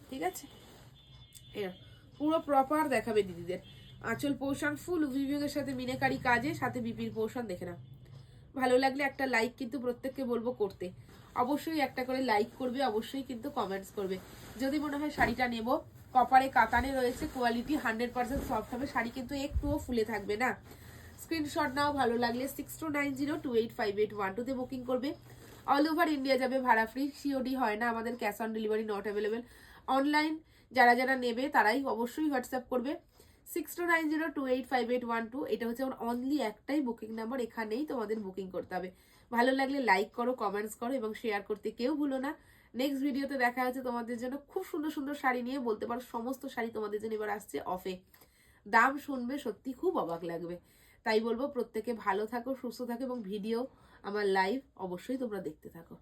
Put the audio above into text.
ঠিক আছে, এরা পুরো প্রপার দেখাবে দিদিদের। আঁচল পোর্শন ফুল উইভিংয়ের সাথে মিনাকারি কাজে, সাথে বিপির পোর্শন দেখে না। ভালো লাগলে একটা লাইক কিন্তু প্রত্যেককে বলবো করতে, অবশ্যই একটা করে লাইক করবে, অবশ্যই কিন্তু কমেন্টস করবে। যদি মনে হয় শাড়িটা নেব, কপারে কাতানে রয়েছে, কোয়ালিটি 100% সফট হবে, শাড়ি কিন্তু একটুও ফুলে থাকবে না। স্ক্রিনশট নাও, ভালো লাগলে 6290285812 বুকিং করবে। অল ওভার ইন্ডিয়া যাবে ভাড়া ফ্রি, সিওডি হয় না আমাদের, cash on delivery not available. Online যারা যারা নেবে তারাই অবশ্যই হোয়াটসঅ্যাপ করবে 6290285812। এটা হচ্ছে আমার অনলি একটাই বুকিং নাম্বার, এখানেই তোমাদের বুকিং করতে হবে। ভালো লাগলে লাইক করো, কমেন্টস করো এবং শেয়ার করতে কেউ ভুলো না। নেক্সট ভিডিওতে দেখা হচ্ছে তোমাদের জন্য খুব সুন্দর সুন্দর শাড়ি নিয়ে, বলতে পারো সমস্ত শাড়ি তোমাদের জন্য এবার আসছে অফে। দাম শুনবে সত্যি খুব অবাক লাগবে। তাই বলবো প্রত্যেকে ভালো থাকো, সুস্থ থাকো এবং ভিডিও আমার লাইভ অবশ্যই তোমরা দেখতে থাকো।